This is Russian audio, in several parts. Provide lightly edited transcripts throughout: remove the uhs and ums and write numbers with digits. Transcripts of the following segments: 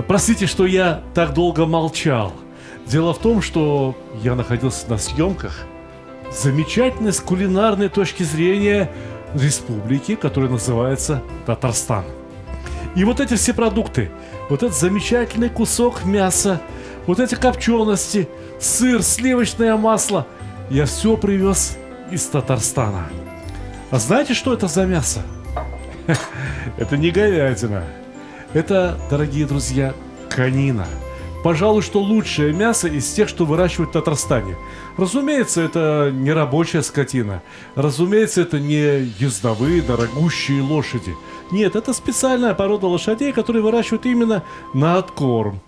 Простите, что я так долго молчал. Дело в том, что я находился на съемках замечательной с кулинарной точки зрения республики, которая называется Татарстан. И вот эти все продукты, вот этот замечательный кусок мяса, вот эти копчености, сыр, сливочное масло, я все привез из Татарстана. А знаете, что это за мясо? Это не говядина. Это, дорогие друзья, конина. Пожалуй, что лучшее мясо из тех, что выращивают в Татарстане. Разумеется, это не рабочая скотина. Разумеется, это не ездовые, дорогущие лошади. Нет, это специальная порода лошадей, которые выращивают именно на откорм.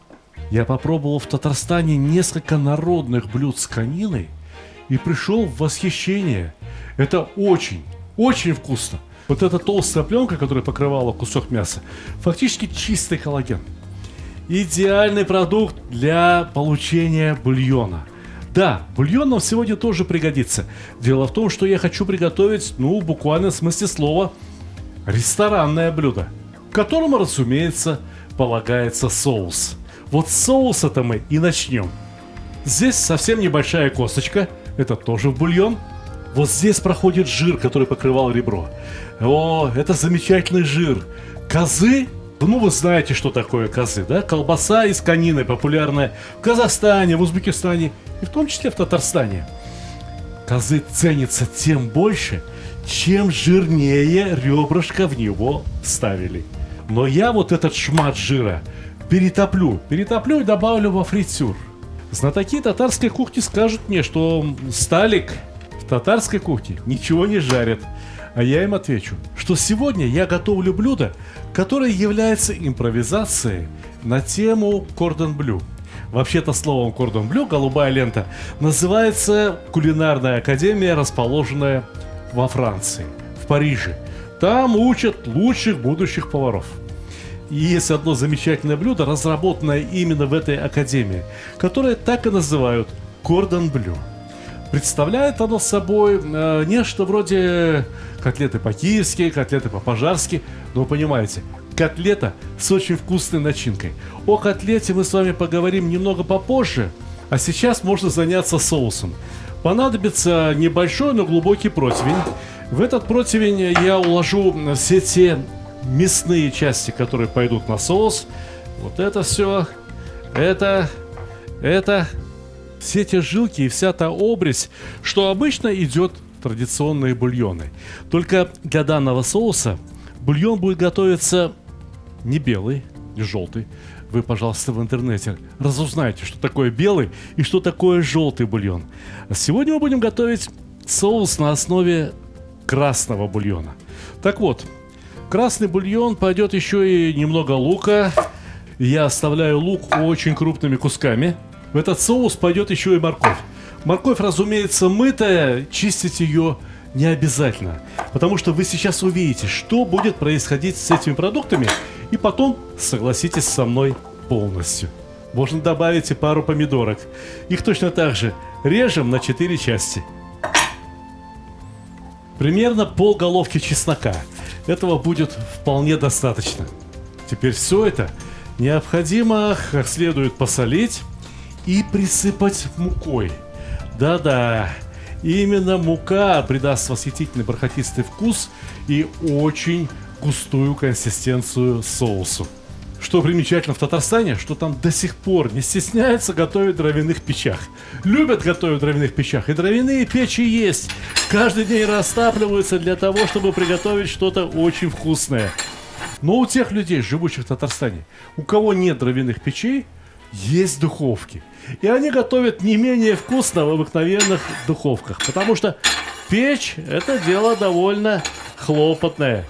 Я попробовал в Татарстане несколько народных блюд с кониной и пришел в восхищение. Это очень, очень вкусно. Вот эта толстая пленка, которая покрывала кусок мяса, фактически чистый коллаген. Идеальный продукт для получения бульона. Да, бульон нам сегодня тоже пригодится. Дело в том, что я хочу приготовить, буквально в смысле слова, ресторанное блюдо, к которому, разумеется, полагается соус. Вот с соуса-то мы и начнем. Здесь совсем небольшая косточка, это тоже в бульон. Вот здесь проходит жир, который покрывал ребро. О, это замечательный жир. Козы, вы знаете, что такое козы, да? Колбаса из конины, популярная в Казахстане, в Узбекистане и в том числе в Татарстане. Козы ценятся тем больше, чем жирнее ребрышко в него вставили. Но я вот этот шмат жира перетоплю и добавлю во фритюр. Знатоки татарской кухни скажут мне, что Сталик в татарской кухне ничего не жарит. А я им отвечу, что сегодня я готовлю блюдо, которое является импровизацией на тему кордон блю. Вообще-то словом кордон блю, голубая лента, называется кулинарная академия, расположенная во Франции, в Париже. Там учат лучших будущих поваров. И есть одно замечательное блюдо, разработанное именно в этой академии, которое так и называют кордон блю. Представляет оно собой нечто вроде котлеты по-киевски, котлеты по-пожарски. Но вы понимаете, котлета с очень вкусной начинкой. О котлете мы с вами поговорим немного попозже, а сейчас можно заняться соусом. Понадобится небольшой, но глубокий противень. В этот противень я уложу все те мясные части, которые пойдут на соус. Вот это все, это... Все те жилки и вся та обрезь, что обычно идет в традиционные бульоны. Только для данного соуса бульон будет готовиться не белый, не желтый. Вы, пожалуйста, в интернете разузнайте, что такое белый и что такое желтый бульон. А сегодня мы будем готовить соус на основе красного бульона. Так вот, красный бульон пойдет еще и немного лука. Я оставляю лук очень крупными кусками. В этот соус пойдет еще и морковь. Морковь, разумеется, мытая, чистить ее не обязательно. Потому что вы сейчас увидите, что будет происходить с этими продуктами. И потом согласитесь со мной полностью. Можно добавить и пару помидорок. Их точно так же режем на 4 части. Примерно полголовки чеснока. Этого будет вполне достаточно. Теперь все это необходимо как следует посолить и присыпать мукой. Да-да, именно мука придаст восхитительный бархатистый вкус и очень густую консистенцию соусу. Что примечательно в Татарстане, что там до сих пор не стесняются готовить в дровяных печах. Любят готовить в дровяных печах, и дровяные печи есть. Каждый день растапливаются для того, чтобы приготовить что-то очень вкусное. Но у тех людей, живущих в Татарстане, у кого нет дровяных печей, есть духовки. И они готовят не менее вкусно в обыкновенных духовках. Потому что печь – это дело довольно хлопотное.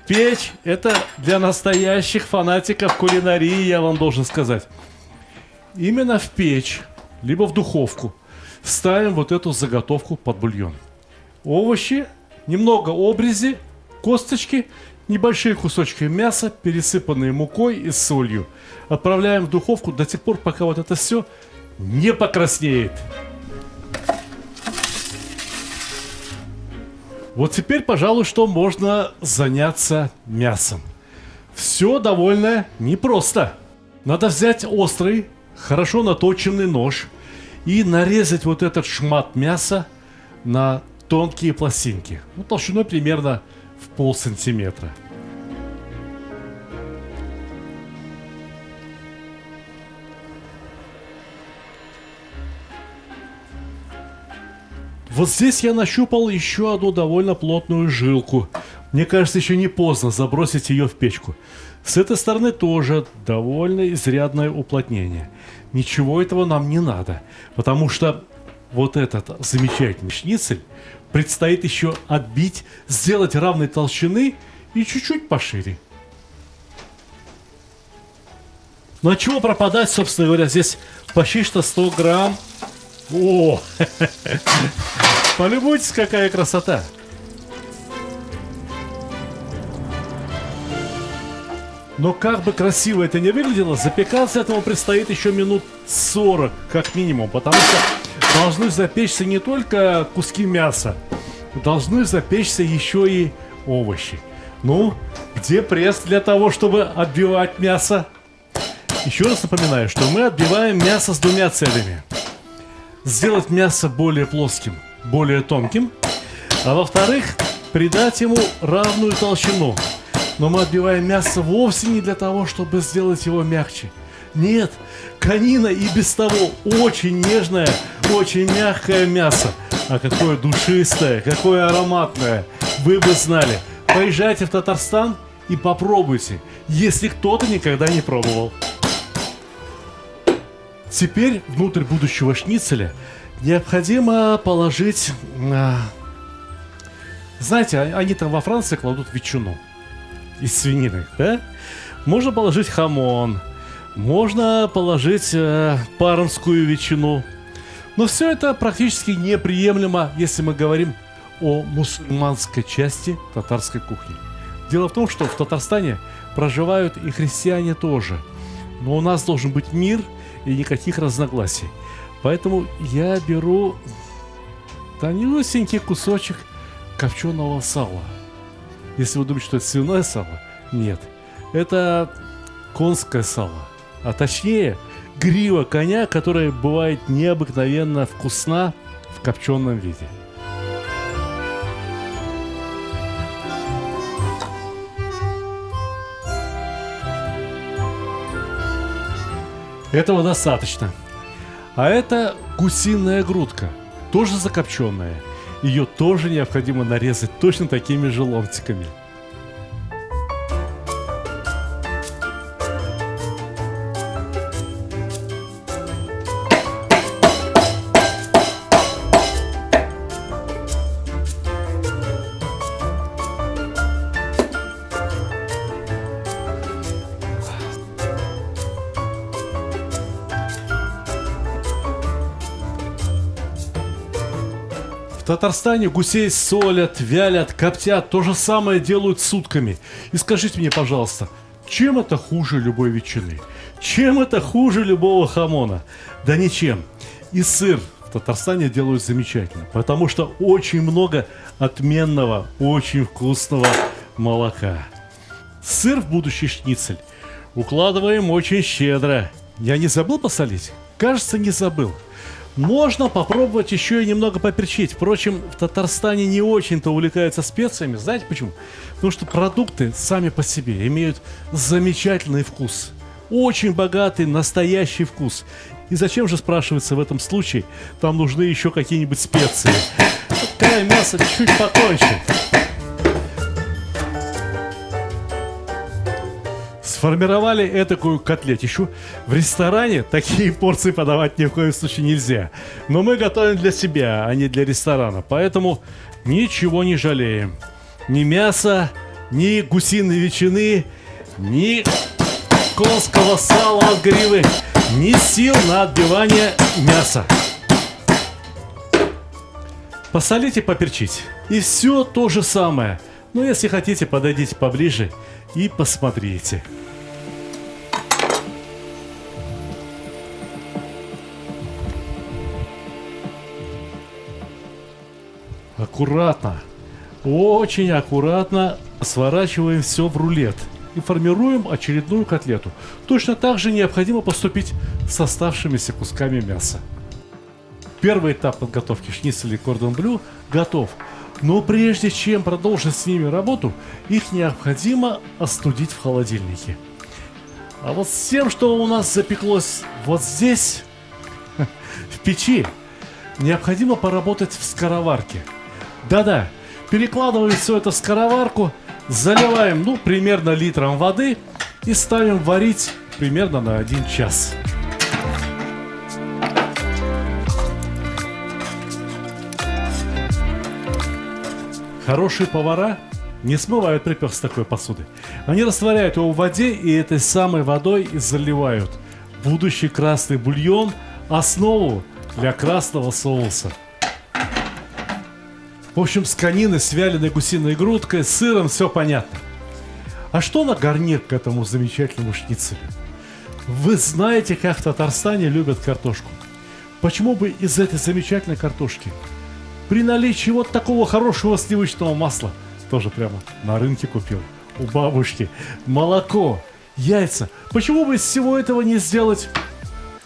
Печь – это для настоящих фанатиков кулинарии, я вам должен сказать. Именно в печь, либо в духовку ставим вот эту заготовку под бульон. Овощи, немного обрези, косточки, небольшие кусочки мяса, пересыпанные мукой и солью. Отправляем в духовку до тех пор, пока вот это все не покраснеет. Вот теперь, пожалуй, что можно заняться мясом. Все довольно непросто. Надо взять острый, хорошо наточенный нож и нарезать вот этот шмат мяса на тонкие пластинки. Ну, толщиной примерно в полсантиметра. Вот здесь я нащупал еще одну довольно плотную жилку. Мне кажется, еще не поздно забросить ее в печку. С этой стороны тоже довольно изрядное уплотнение. Ничего этого нам не надо, потому что вот этот замечательный шницель предстоит еще отбить, сделать равной толщины и чуть-чуть пошире. Ну а чего пропадать, собственно говоря, здесь почти что 100 грамм. О, полюбуйтесь, какая красота. Но как бы красиво это ни выглядело, запекаться этому предстоит еще минут 40 как минимум, потому что должны запечься не только куски мяса, должны запечься еще и овощи. Ну, где пресс для того, чтобы отбивать мясо? Еще раз напоминаю, что мы отбиваем мясо с двумя целями. Сделать мясо более плоским, более тонким, а во-вторых, придать ему равную толщину. Но мы отбиваем мясо вовсе не для того, чтобы сделать его мягче. Нет, конина и без того очень нежное, очень мягкое мясо. А какое душистое, какое ароматное. Вы бы знали. Поезжайте в Татарстан и попробуйте, если кто-то никогда не пробовал. Теперь внутрь будущего шницеля необходимо положить... Знаете, они там во Франции кладут ветчину из свинины, да? Можно положить хамон, можно положить пармскую ветчину. Но все это практически неприемлемо, если мы говорим о мусульманской части татарской кухни. Дело в том, что в Татарстане проживают и христиане тоже. Но у нас должен быть мир и никаких разногласий. Поэтому я беру тонюсенький кусочек копченого сала. Если вы думаете, что это свиное сало, нет. Это конское сало. А точнее, грива коня, которая бывает необыкновенно вкусна в копченом виде. Этого достаточно. А это гусиная грудка, тоже закопченная. Ее тоже необходимо нарезать точно такими же ломтиками. В Татарстане гусей солят, вялят, коптят, то же самое делают сутками. И скажите мне, пожалуйста, чем это хуже любой ветчины? Чем это хуже любого хамона? Да ничем. И сыр в Татарстане делают замечательно, потому что очень много отменного, очень вкусного молока. Сыр в будущий шницель укладываем очень щедро. Я не забыл посолить? Кажется, не забыл. Можно попробовать еще и немного поперчить. Впрочем, в Татарстане не очень-то увлекаются специями. Знаете почему? Потому что продукты сами по себе имеют замечательный вкус. Очень богатый, настоящий вкус. И зачем же, спрашивается, в этом случае там нужны еще какие-нибудь специи? Край мяса чуть потоньше. Сформировали этакую котлетищу. В ресторане такие порции подавать ни в коем случае нельзя. Но мы готовим для себя, а не для ресторана. Поэтому ничего не жалеем. Ни мяса, ни гусиной ветчины, ни конского сала от гривы, ни сил на отбивание мяса. Посолить и поперчить. И все то же самое. Но если хотите, подойдите поближе и посмотрите. Аккуратно, очень аккуратно сворачиваем все в рулет. и формируем очередную котлету. Точно так же необходимо поступить с оставшимися кусками мяса. Первый этап подготовки шницелей кордон блю готов. Но прежде чем продолжить с ними работу, их необходимо остудить в холодильнике. А вот с тем, что у нас запеклось вот здесь, в печи, необходимо поработать в скороварке. Да-да, перекладываем все это в скороварку, заливаем, примерно литром воды и ставим варить примерно на 1 час. Хорошие повара не смывают припёр с такой посуды. Они растворяют его в воде и этой самой водой и заливают будущий красный бульон, основу для красного соуса. В общем, с кониной, с вяленой гусиной грудкой, с сыром все понятно. А что на гарнир к этому замечательному шницелю? Вы знаете, как в Татарстане любят картошку. Почему бы из этой замечательной картошки при наличии вот такого хорошего сливочного масла, тоже прямо на рынке купил, у бабушки, молоко, яйца, почему бы из всего этого не сделать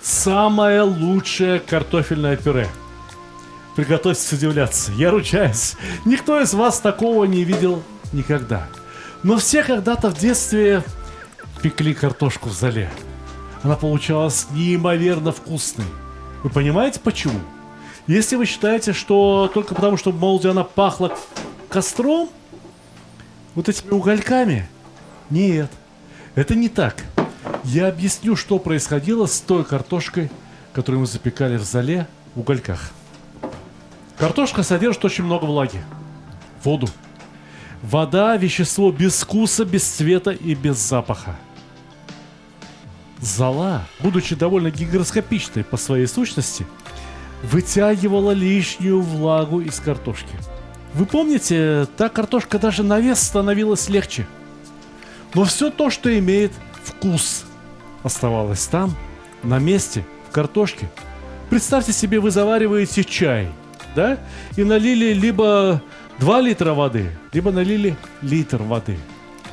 самое лучшее картофельное пюре? Приготовьтесь удивляться, я ручаюсь, никто из вас такого не видел никогда. Но все когда-то в детстве пекли картошку в золе. Она получалась неимоверно вкусной. Вы понимаете почему? Если вы считаете, что только потому, что в молоде она пахла костром, вот этими угольками, нет, это не так. Я объясню, что происходило с той картошкой, которую мы запекали в золе в угольках. Картошка содержит очень много влаги, воду. Вода – вещество без вкуса, без цвета и без запаха. Зола, будучи довольно гигроскопичной по своей сущности, вытягивала лишнюю влагу из картошки. Вы помните, та картошка даже на вес становилась легче. Но все то, что имеет вкус, оставалось там, на месте, в картошке. Представьте себе, вы завариваете чай, да? И налили либо 2 литра воды, либо налили литр воды.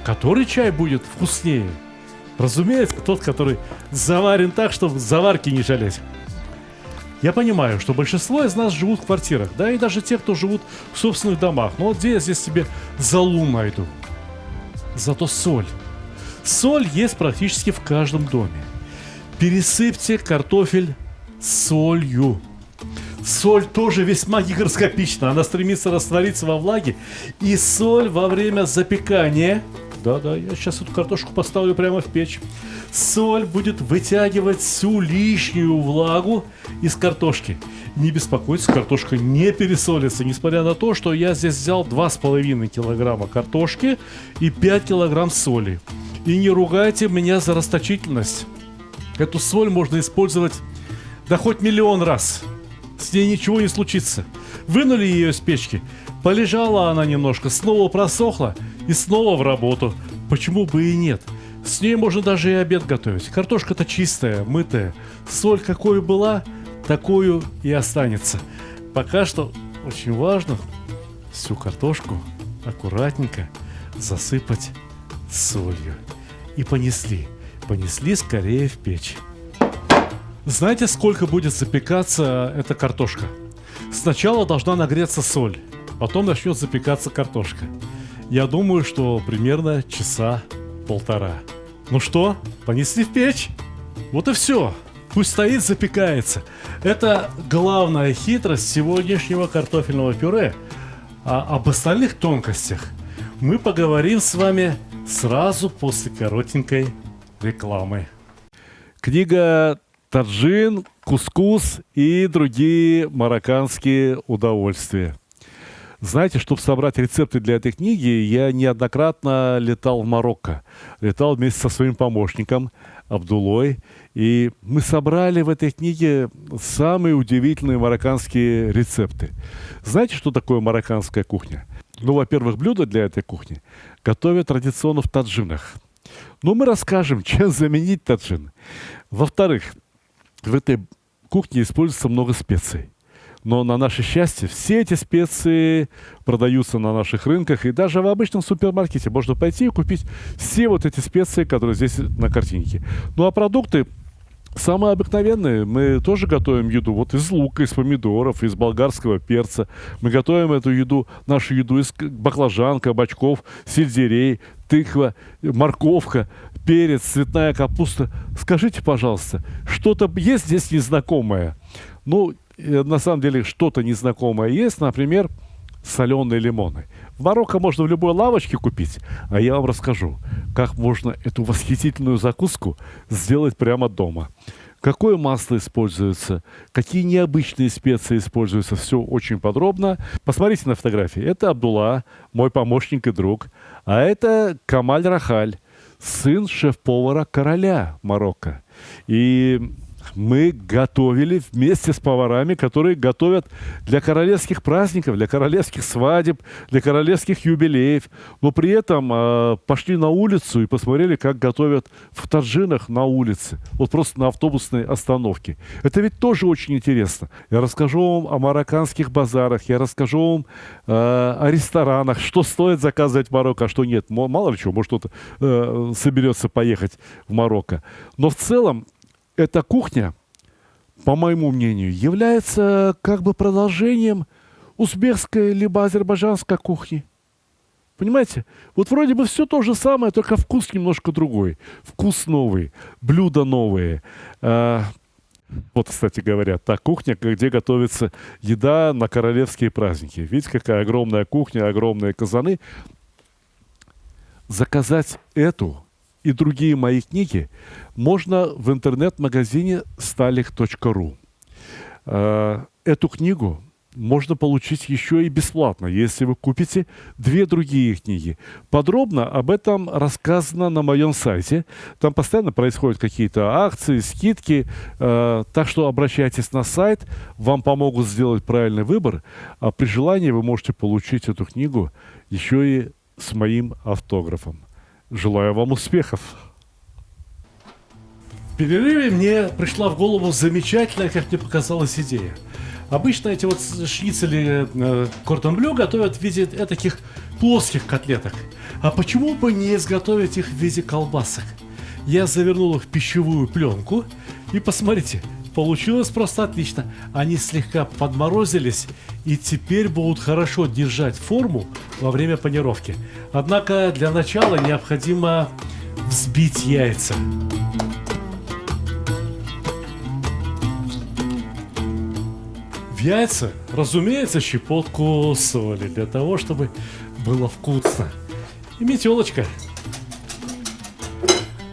Который чай будет вкуснее? Разумеется, тот, который заварен так, чтобы заварки не жалеть. Я понимаю, что большинство из нас живут в квартирах, да, и даже те, кто живут в собственных домах. Но вот где я здесь себе золу найду? Зато соль. Соль есть практически в каждом доме. Пересыпьте картофель солью. Соль тоже весьма гигроскопична. Она стремится раствориться во влаге. И соль во время запекания... Да-да, я сейчас эту картошку поставлю прямо в печь. Соль будет вытягивать всю лишнюю влагу из картошки. Не беспокойтесь, картошка не пересолится, несмотря на то, что я здесь взял 2,5 килограмма картошки и 5 килограмм соли. И не ругайте меня за расточительность. Эту соль можно использовать, да хоть миллион раз. С ней ничего не случится. Вынули ее из печки, полежала она немножко, снова просохла и снова в работу. Почему бы и нет? С ней можно даже и обед готовить. Картошка-то чистая, мытая. Соль какой была, такую и останется. Пока что очень важно всю картошку аккуратненько засыпать солью. И понесли. Понесли скорее в печь. Знаете, сколько будет запекаться эта картошка? Сначала должна нагреться соль, потом начнет запекаться картошка. Я думаю, что примерно 1-1,5 часа. Ну что, понесли в печь? Вот и все. Пусть стоит, запекается. Это главная хитрость сегодняшнего картофельного пюре. А об остальных тонкостях мы поговорим с вами сразу после коротенькой рекламы. Книга «Таджин», «Кускус» и другие марокканские удовольствия. Знаете, чтобы собрать рецепты для этой книги, я неоднократно летал в Марокко. Летал вместе со своим помощником Абдулой. И мы собрали в этой книге самые удивительные марокканские рецепты. Знаете, что такое марокканская кухня? Ну, во-первых, блюда для этой кухни готовят традиционно в таджинах. Но мы расскажем, чем заменить таджин. Во-вторых, в этой кухне используется много специй. Но на наше счастье все эти специи продаются на наших рынках. И даже в обычном супермаркете можно пойти и купить все вот эти специи, которые здесь на картинке. Ну а продукты самые обыкновенные. Мы тоже готовим еду вот из лука, из помидоров, из болгарского перца. Мы готовим эту еду, нашу еду из баклажан, кабачков, сельдерей, тыква, морковка, перец, цветная капуста. Скажите, пожалуйста, что-то есть здесь незнакомое? Ну, на самом деле, что-то незнакомое есть, например, соленые лимоны. В Марокко можно в любой лавочке купить, а я вам расскажу, как можно эту восхитительную закуску сделать прямо дома. Какое масло используется, какие необычные специи используются, все очень подробно. Посмотрите на фотографии. Это Абдулла, мой помощник и друг, а это Камаль Рахаль, сын шеф-повара короля Марокко. И мы готовили вместе с поварами, которые готовят для королевских праздников, для королевских свадеб, для королевских юбилеев. Но при этом пошли на улицу и посмотрели, как готовят в таджинах на улице. Вот просто на автобусной остановке. Это ведь тоже очень интересно. Я расскажу вам о марокканских базарах, я расскажу вам о ресторанах, что стоит заказывать в Марокко, а что нет. Мало ли чего, может кто-то соберется поехать в Марокко. Но в целом эта кухня, по моему мнению, является как бы продолжением узбекской либо азербайджанской кухни. Понимаете? Вот вроде бы все то же самое, только вкус немножко другой. Вкус новый, блюда новые. Вот, кстати говоря, та кухня, где готовится еда на королевские праздники. Видите, какая огромная кухня, огромные казаны. Заказать эту и другие мои книги можно в интернет-магазине stalik.ru. Эту книгу можно получить еще и бесплатно, если вы купите 2 другие книги. Подробно об этом рассказано на моем сайте. Там постоянно происходят какие-то акции, скидки. Так что обращайтесь на сайт, вам помогут сделать правильный выбор. А при желании вы можете получить эту книгу еще и с моим автографом. Желаю вам успехов! В перерыве мне пришла в голову замечательная, как мне показалась, идея. Обычно эти вот шницели кордон блю готовят в виде таких плоских котлеток. А почему бы не изготовить их в виде колбасок? Я завернул их в пищевую пленку и посмотрите, получилось просто отлично. Они слегка подморозились и теперь будут хорошо держать форму во время панировки. Однако для начала необходимо взбить яйца. В яйца, разумеется, щепотку соли для того, чтобы было вкусно. И метелочка.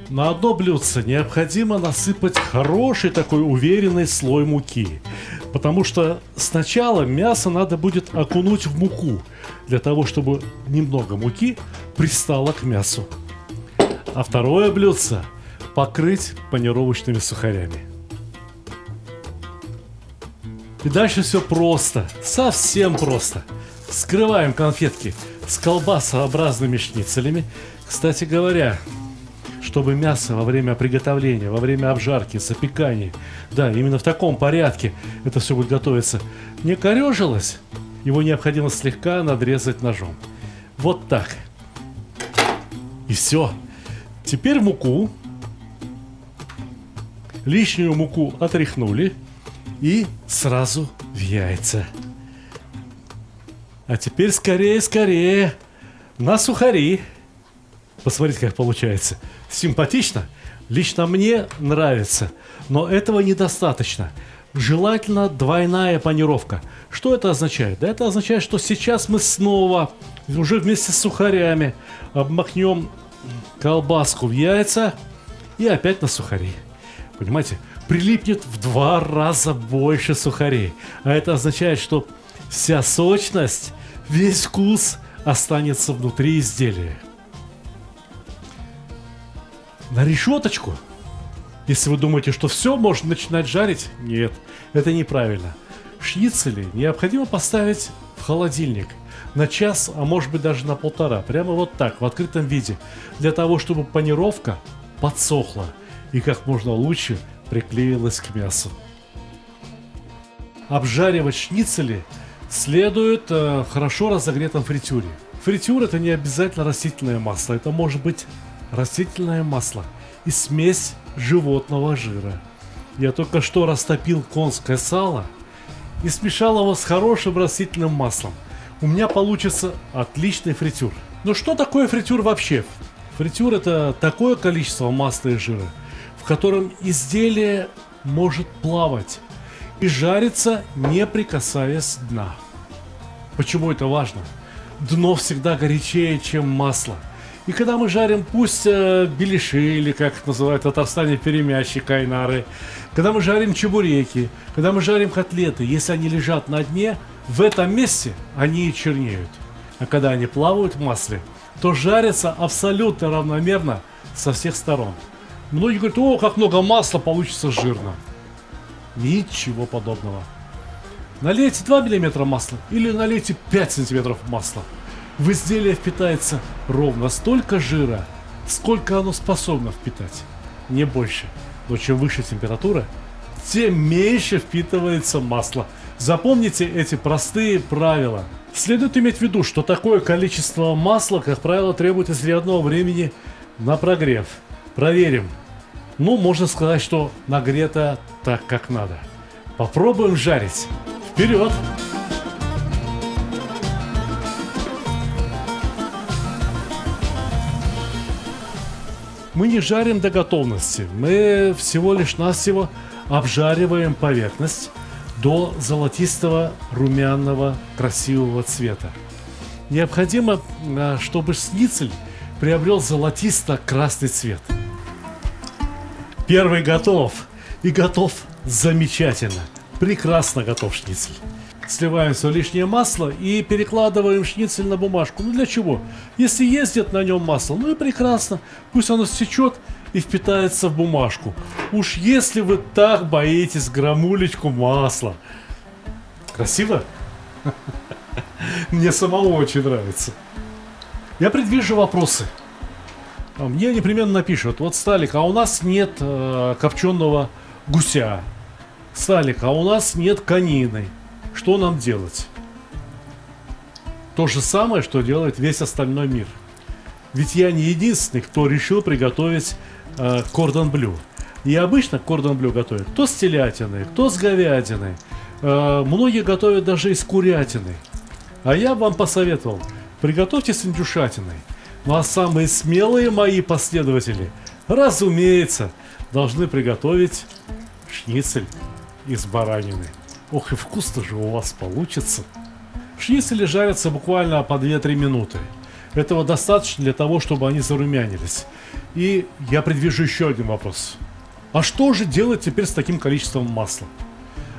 На одно блюдце необходимо насыпать хороший такой уверенный слой муки. Потому что сначала мясо надо будет окунуть в муку, для того, чтобы немного муки пристало к мясу. А второе блюдце покрыть панировочными сухарями. И дальше все просто, совсем просто. Вскрываем конфетки с колбасообразными шницелями. Кстати говоря, чтобы мясо во время приготовления, во время обжарки, запекания, да, именно в таком порядке это все будет готовиться, не корежилось, его необходимо слегка надрезать ножом. Вот так. И все. Теперь муку. Лишнюю муку отряхнули. И сразу в яйца. А теперь скорее, скорее на сухари. Посмотрите, как получается. Симпатично? Лично мне нравится. Но этого недостаточно. Желательно двойная панировка. Что это означает? Да это означает, что сейчас мы снова, уже вместе с сухарями, обмакнем колбаску в яйца и опять на сухари. Понимаете? Прилипнет в 2 раза больше сухарей. А это означает, что вся сочность, весь вкус останется внутри изделия. На решеточку. Если вы думаете, что все, можно начинать жарить, нет, это неправильно. Шницели необходимо поставить в холодильник на час, а может быть даже на 1,5. Прямо вот так, в открытом виде. Для того, чтобы панировка подсохла и как можно лучше приклеилась к мясу. обжаривать шницели следует в хорошо разогретом фритюре. Фритюр это не обязательно растительное масло, это может быть растительное масло и смесь животного жира. Я только что растопил конское сало и смешал его с хорошим растительным маслом. У меня получится отличный фритюр. Но что такое фритюр вообще? Фритюр это такое количество масла и жира, в котором изделие может плавать и жариться, не прикасаясь дна. Почему это важно? Дно всегда горячее, чем масло. И когда мы жарим, пусть беляши, или как их называют в Татарстане, перемячи, кайнары, когда мы жарим чебуреки, когда мы жарим котлеты, если они лежат на дне, в этом месте они и чернеют. А когда они плавают в масле, то жарятся абсолютно равномерно со всех сторон. Многие говорят, о, как много масла, получится жирно. Ничего подобного. Налейте 2 мм масла или налейте 5 см масла. В изделие впитается ровно столько жира, сколько оно способно впитать. Не больше. Но чем выше температура, тем меньше впитывается масло. Запомните эти простые правила. Следует иметь в виду, что такое количество масла, как правило, требует изрядного времени на прогрев. Проверим. Ну, можно сказать, что нагрето так, как надо. Попробуем жарить. Вперед! Мы не жарим до готовности. Мы всего лишь навсего обжариваем поверхность до золотистого, румяного, красивого цвета. Необходимо, чтобы шницель приобрел золотисто-красный цвет. Первый готов. И готов замечательно. Прекрасно готов шницель. Сливаем все лишнее масло и перекладываем шницель на бумажку. Ну для чего? Если ездит на нем масло, ну и прекрасно. Пусть оно стечет и впитается в бумажку. Уж если вы так боитесь грамулечку масла. Красиво? Мне самому очень нравится. Я предвижу вопросы. Мне непременно напишут: вот, Сталик, а у нас нет копченого гуся. Сталик, а у нас нет конины. Что нам делать? То же самое, что делает весь остальной мир. Ведь я не единственный, кто решил приготовить кордон блю. И обычно кордон блю готовят кто с телятиной, кто с говядиной. Многие готовят даже из курятины. А я вам посоветовал: приготовьте с индюшатиной. Ну а самые смелые мои последователи, разумеется, должны приготовить шницель из баранины. Ох, и вкусно же у вас получится. Шницели жарятся буквально по 2-3 минуты. Этого достаточно для того, чтобы они зарумянились. И я предвижу еще один вопрос. А что же делать теперь с таким количеством масла?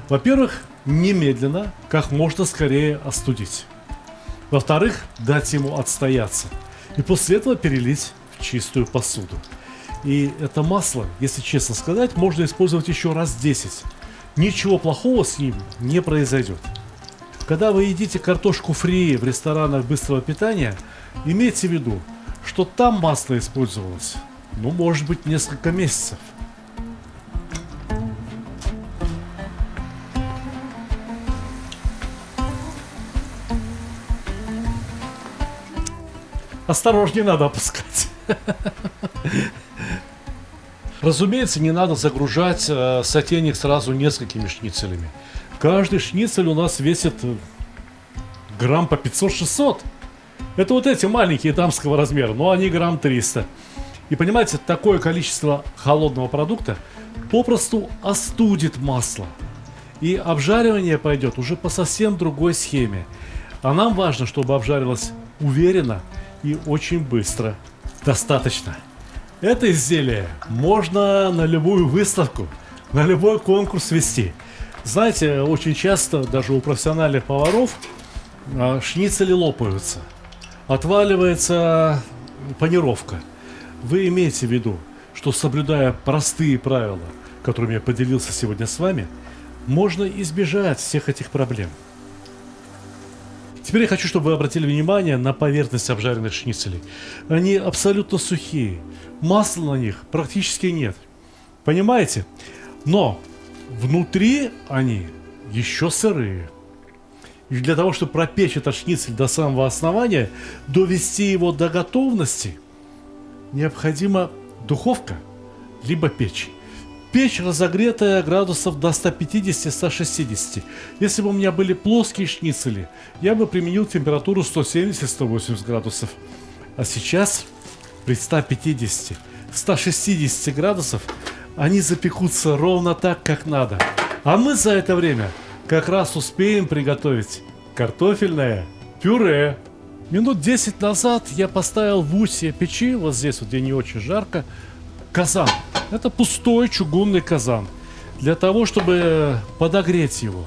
Во-первых, немедленно, как можно скорее остудить. Во-вторых, дать ему отстояться. И после этого перелить в чистую посуду. И это масло, если честно сказать, можно использовать еще раз 10. Ничего плохого с ним не произойдет. Когда вы едите картошку фри в ресторанах быстрого питания, имейте в виду, что там масло использовалось, ну, может быть, несколько месяцев. Осторожнее надо опускать. Разумеется, не надо загружать сотейник сразу несколькими шницелями. Каждый шницель у нас весит грамм по 500-600. Это вот эти маленькие дамского размера, но они грамм 300. И понимаете, такое количество холодного продукта попросту остудит масло. И обжаривание пойдет уже по совсем другой схеме. А нам важно, чтобы обжарилось уверенно и очень быстро. Достаточно. Это изделие можно на любую выставку, на любой конкурс вести. Знаете, очень часто даже у профессиональных поваров шницели лопаются, отваливается панировка. Вы имеете в виду, что, соблюдая простые правила, которыми я поделился сегодня с вами, можно избежать всех этих проблем. Теперь я хочу, чтобы вы обратили внимание на поверхность обжаренных шницелей. Они абсолютно сухие, масла на них практически нет. Понимаете? Но внутри они еще сырые. И для того, чтобы пропечь этот шницель до самого основания, довести его до готовности, необходима духовка, либо печь. Печь, разогретая градусов до 150-160. Если бы у меня были плоские шницели, я бы применил температуру 170-180 градусов. А сейчас при 150-160 градусов они запекутся ровно так, как надо. А мы за это время как раз успеем приготовить картофельное пюре. Минут 10 назад я поставил в устье печи, вот здесь вот, где не очень жарко, казан. Это пустой чугунный казан. Для того, чтобы подогреть его.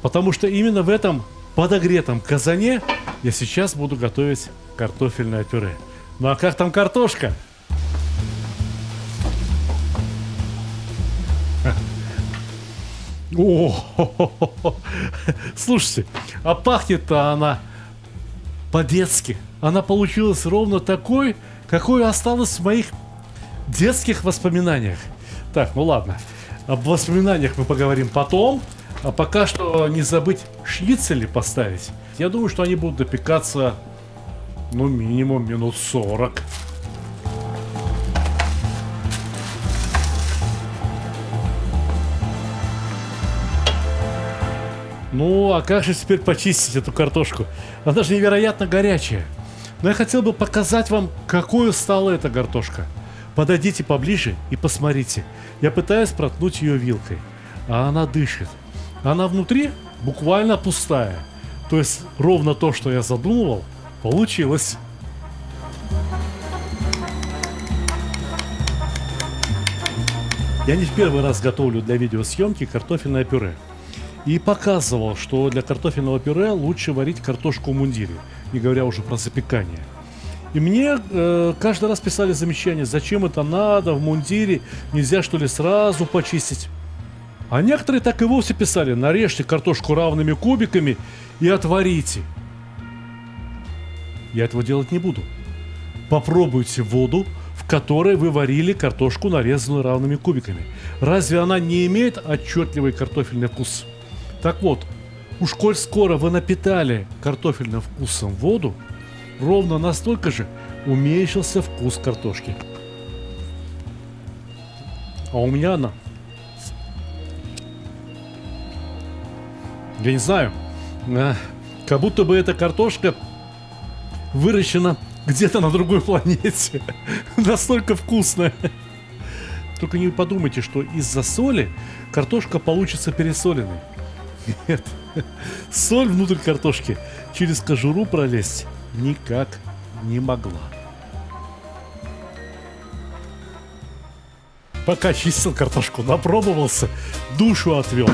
Потому что именно в этом подогретом казане я сейчас буду готовить картофельное пюре. Ну а как там картошка? О, слушайте, а пахнет-то она по-детски. Она получилась ровно такой, какой осталась в моих детских воспоминаниях. Так, ну ладно. Об воспоминаниях мы поговорим потом. А пока что не забыть шницели поставить. Я думаю, что они будут допекаться, ну, минимум минут 40. Ну, а как же теперь почистить эту картошку? Она же невероятно горячая. Но я хотел бы показать вам, какой стала эта картошка. Подойдите поближе и посмотрите. Я пытаюсь проткнуть ее вилкой, а она дышит. Она внутри буквально пустая. То есть ровно то, что я задумывал, получилось. Я не в первый раз готовлю для видеосъемки картофельное пюре. И показывал, что для картофельного пюре лучше варить картошку в мундире, не говоря уже про запекание. И мне каждый раз писали замечания, зачем это надо в мундире, нельзя что ли сразу почистить. А некоторые так и вовсе писали, нарежьте картошку равными кубиками и отварите. Я этого делать не буду. Попробуйте воду, в которой вы варили картошку, нарезанную равными кубиками. Разве она не имеет отчетливый картофельный вкус? Так вот, уж коль скоро вы напитали картофельным вкусом воду, ровно настолько же уменьшился вкус картошки. А у меня она, я не знаю, как будто бы эта картошка выращена где-то на другой планете. Настолько вкусная. Только не подумайте, что из-за соли картошка получится пересоленной. Нет. Соль внутрь картошки через кожуру пролезть никак не могла. Пока чистил картошку, напробовался, душу отвел.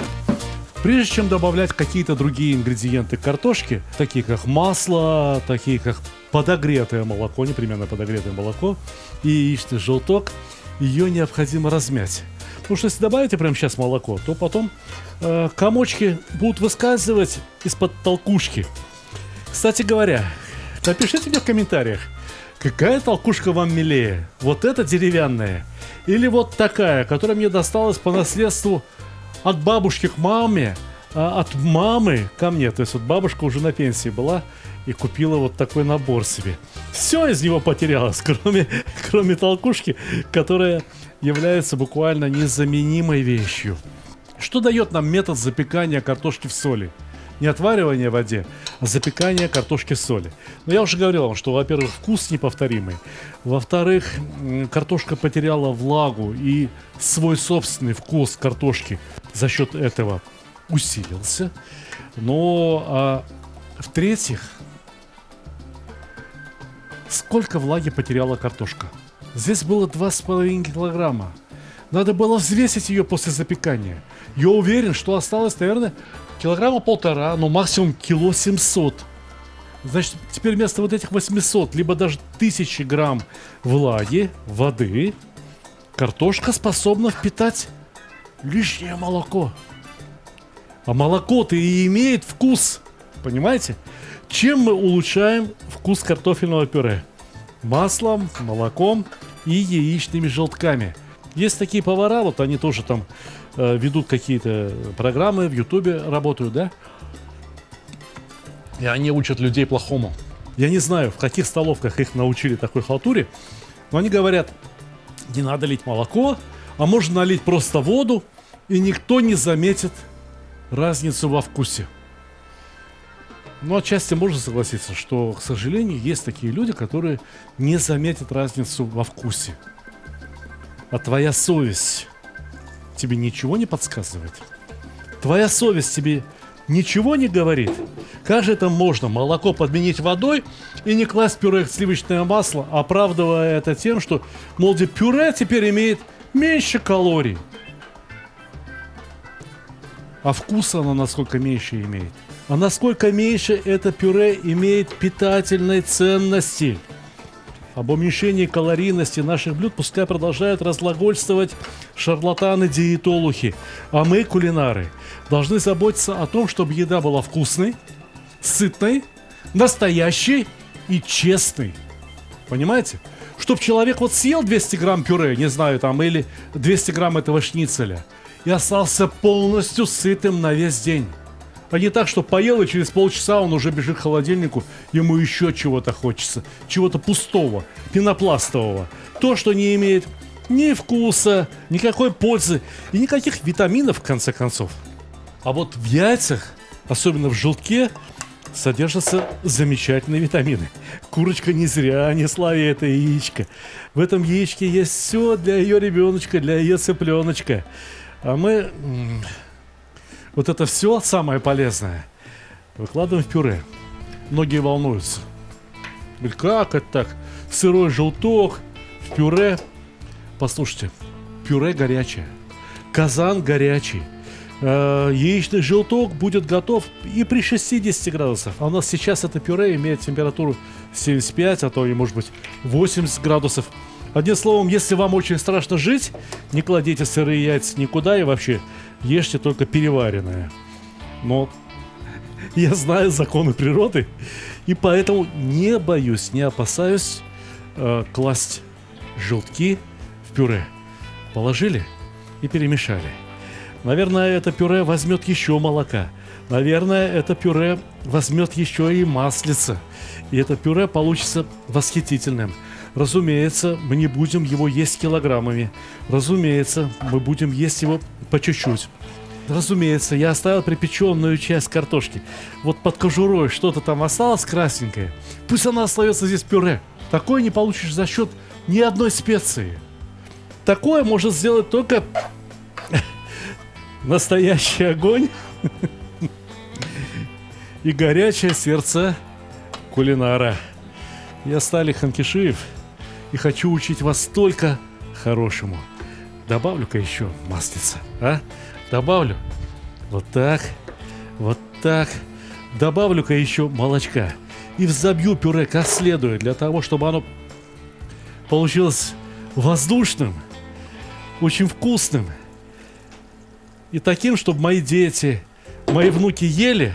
Прежде чем добавлять какие-то другие ингредиенты картошки, такие как масло, такие как подогретое молоко, непременно подогретое молоко и яичный желток, ее необходимо размять. Потому что если добавите прямо сейчас молоко, то потом комочки будут выскальзывать из-под толкушки. Кстати говоря, напишите мне в комментариях, какая толкушка вам милее? Вот эта деревянная или вот такая, которая мне досталась по наследству от бабушки к маме, а от мамы ко мне. То есть вот бабушка уже на пенсии была и купила вот такой набор себе. Все из него потерялось, кроме толкушки, которая является буквально незаменимой вещью. Что дает нам метод запекания картошки в соли? Не отваривание в воде, а запекание картошки в соли. Но я уже говорил вам, что, во-первых, вкус неповторимый. Во-вторых, картошка потеряла влагу, и свой собственный вкус картошки за счет этого усилился. Но, в-третьих, сколько влаги потеряла картошка? Здесь было 2,5 килограмма. Надо было взвесить ее после запекания. Я уверен, что осталось, наверное, 1,5 килограмма, ну максимум 700 килограмм. Значит, теперь вместо вот этих 800, либо даже 1000 грамм влаги, воды, картошка способна впитать лишнее молоко. А молоко-то и имеет вкус, понимаете? Чем мы улучшаем вкус картофельного пюре? Маслом, молоком и яичными желтками. Есть такие повара, вот они тоже там ведут какие-то программы в Ютубе, работают, да? И они учат людей плохому. Я не знаю, в каких столовках их научили такой халтуре, но они говорят, не надо лить молоко, а можно налить просто воду, и никто не заметит разницу во вкусе. Но отчасти можно согласиться, что, к сожалению, есть такие люди, которые не заметят разницу во вкусе. А твоя совесть тебе ничего не подсказывает? Твоя совесть тебе ничего не говорит? Как же это можно молоко подменить водой и не класть в пюре сливочное масло, оправдывая это тем, что, мол, пюре теперь имеет меньше калорий? А вкус оно насколько меньше имеет? А насколько меньше это пюре имеет питательной ценности? Об уменьшении калорийности наших блюд пускай продолжают разглагольствовать шарлатаны-диетологи. А мы, кулинары, должны заботиться о том, чтобы еда была вкусной, сытной, настоящей и честной. Понимаете? Чтоб человек вот съел 200 грамм пюре, не знаю, там, или 200 грамм этого шницеля, и остался полностью сытым на весь день. А не так, что поел, и через полчаса он уже бежит к холодильнику, ему еще чего-то хочется, чего-то пустого, пенопластового. То, что не имеет ни вкуса, никакой пользы и никаких витаминов, в конце концов. А вот в яйцах, особенно в желтке, содержатся замечательные витамины. Курочка не зря несла ей это яичко. В этом яичке есть все для ее ребеночка, для ее цыпленочка. А мы... Вот это все самое полезное выкладываем в пюре. Многие волнуются. Говорят, как это так? Сырой желток в пюре. Послушайте, пюре горячее. Казан горячий. Яичный желток будет готов и при 60 градусах. А у нас сейчас это пюре имеет температуру 75, а то и может быть 80 градусов. Одним словом, если вам очень страшно жить, не кладите сырые яйца никуда и вообще ешьте только переваренное. Но я знаю законы природы, и поэтому не боюсь, не опасаюсь класть желтки в пюре. Положили и перемешали. Наверное, это пюре возьмет еще молока. Наверное, это пюре возьмет еще и маслица. И это пюре получится восхитительным. Разумеется, мы не будем его есть килограммами. Разумеется, мы будем есть его по чуть-чуть. Разумеется, я оставил припеченную часть картошки. Вот под кожурой что-то там осталось красненькое. Пусть она остается здесь в пюре. Такое не получишь за счет ни одной специи. Такое может сделать только настоящий огонь и горячее сердце кулинара. Я Сталик Ханкишиев и хочу учить вас только хорошему. Добавлю-ка еще маслица, а? Добавлю. Вот так, вот так. Добавлю-ка еще молочка. И взобью пюре как следует, для того, чтобы оно получилось воздушным, очень вкусным. И таким, чтобы мои дети, мои внуки ели,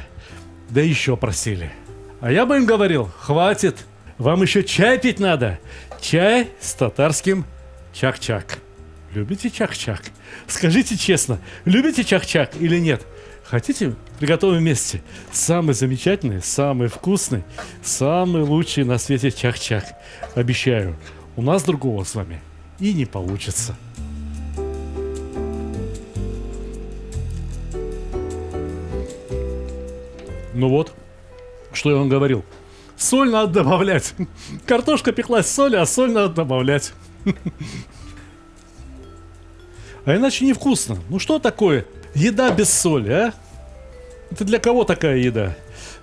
да еще просили. А я бы им говорил, хватит, вам еще чай пить надо. Чай с татарским чак-чак. Любите чак-чак? Скажите честно, любите чак-чак или нет? Хотите, приготовим вместе самый замечательный, самый вкусный, самый лучший на свете чак-чак. Обещаю, у нас другого с вами и не получится. Ну вот, что я вам говорил. Соль надо добавлять. Картошка пеклась с солью, а соль надо добавлять. А иначе невкусно. Ну что такое еда без соли, а? Это для кого такая еда?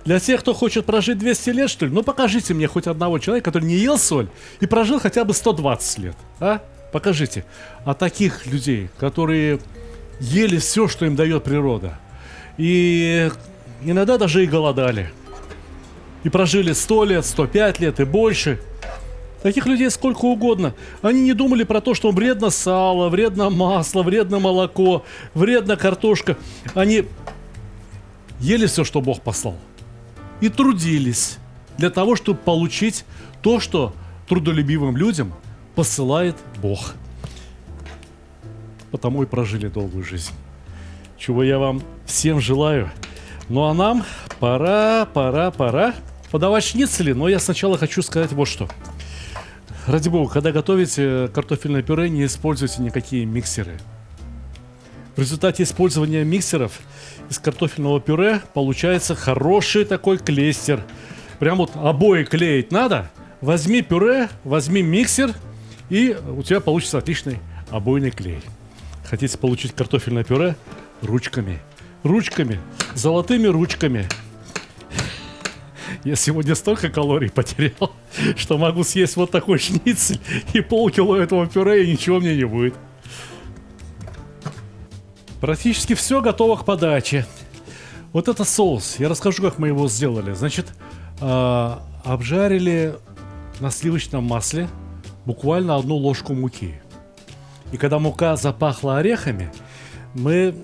Для тех, кто хочет прожить 200 лет, что ли? Ну покажите мне хоть одного человека, который не ел соль и прожил хотя бы 120 лет. А? Покажите. А таких людей, которые ели все, что им дает природа. И иногда даже и голодали. И прожили 100 лет, 105 лет и больше. Таких людей сколько угодно. Они не думали про то, что вредно сало, вредно масло, вредно молоко, вредна картошка. Они ели все, что Бог послал. И трудились для того, чтобы получить то, что трудолюбивым людям посылает Бог. потому и прожили долгую жизнь. Чего я вам всем желаю. Ну а нам пора подавать шницели. Но я сначала хочу сказать вот что. Ради бога, когда готовите картофельное пюре, не используйте никакие миксеры. В результате использования миксеров из картофельного пюре получается хороший такой клейстер. Прям вот обои клеить надо. Возьми пюре, возьми миксер, и у тебя получится отличный обойный клей. Хотите получить картофельное пюре? Ручками. Ручками. Золотыми ручками. Я сегодня столько калорий потерял, что могу съесть вот такой шницель и полкило этого пюре, и ничего мне не будет. Практически все готово к подаче. Вот это соус. Я расскажу, как мы его сделали. Значит, обжарили на сливочном масле буквально 1 ложку муки. И когда мука запахла орехами, мы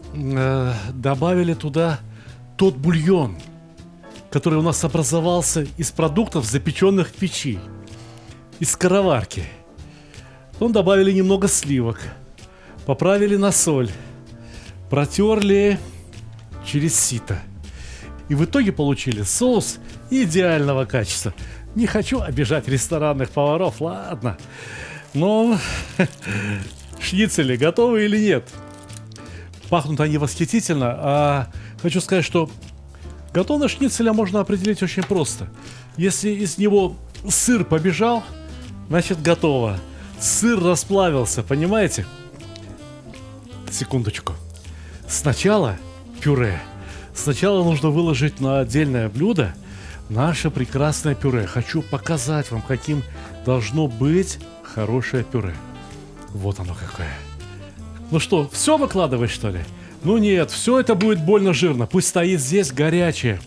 добавили туда тот бульон, который у нас образовался из продуктов, запеченных в печи, из скороварки. Потом добавили немного сливок, поправили на соль, протерли через сито. И в итоге получили соус идеального качества. Не хочу обижать ресторанных поваров, ладно. Но шницели готовы или нет? Пахнут они восхитительно. А хочу сказать, что готовность шницеля можно определить очень просто. Если из него сыр побежал, значит готово. Сыр расплавился, понимаете? Секундочку. Сначала пюре. Сначала нужно выложить на отдельное блюдо наше прекрасное пюре. Хочу показать вам, каким должно быть хорошее пюре. Вот оно какое. Ну что, все выкладывать, что ли? Ну нет, все это будет больно жирно. Пусть стоит здесь горячее.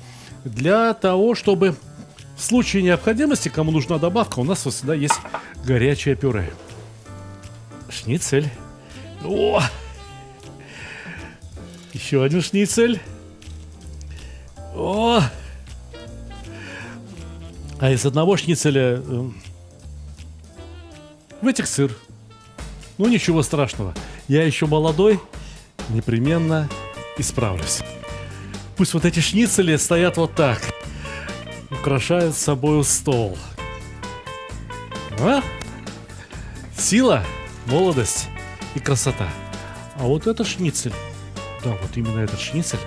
Для того, чтобы в случае необходимости, кому нужна добавка, у нас вот всегда есть горячее пюре. Шницель. О! Еще один шницель. О! А из одного шницеля вытек сыр. Ну ничего страшного. Я еще молодой, непременно исправлюсь. Пусть вот эти шницели стоят вот так. Украшают собой стол. А? Сила, молодость и красота. А вот это шницель. Да, вот именно этот шницель.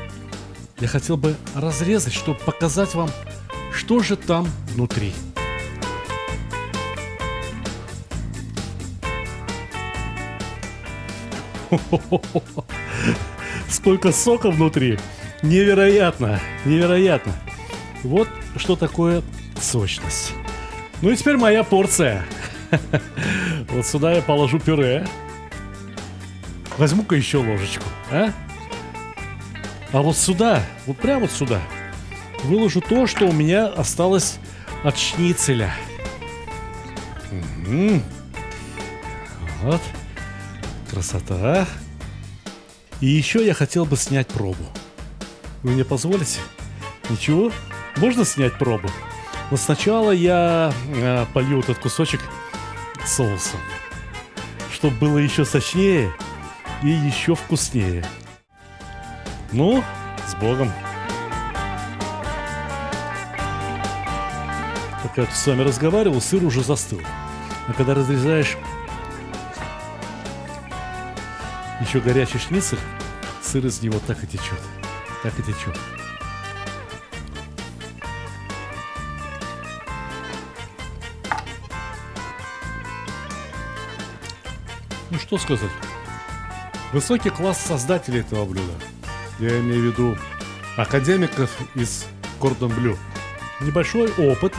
Я хотел бы разрезать, чтобы показать вам, что же там внутри. Сколько сока внутри! Невероятно! Невероятно! Вот что такое сочность. Ну и теперь моя порция. Вот сюда я положу пюре. Возьму-ка еще ложечку, а? А вот сюда, вот прямо вот сюда, выложу то, что у меня осталось от шницеля. Вот. Красота. И еще я хотел бы снять пробу. Вы мне позволите? Ничего? Можно снять пробу? Но сначала я полью этот кусочек соусом, чтобы было еще сочнее и еще вкуснее. Ну, с Богом. Пока я с вами разговаривал, сыр уже застыл. А когда разрезаешь еще горячий шницель, сыр из него так и течет. Так и течет. Ну что сказать. Высокий класс создателей этого блюда. Я имею в виду академиков из Кордон Блю. Небольшой опыт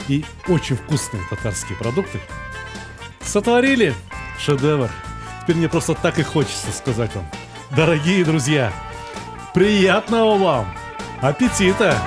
и очень вкусные татарские продукты сотворили шедевр. Теперь мне просто так и хочется сказать вам. Дорогие друзья, приятного вам аппетита!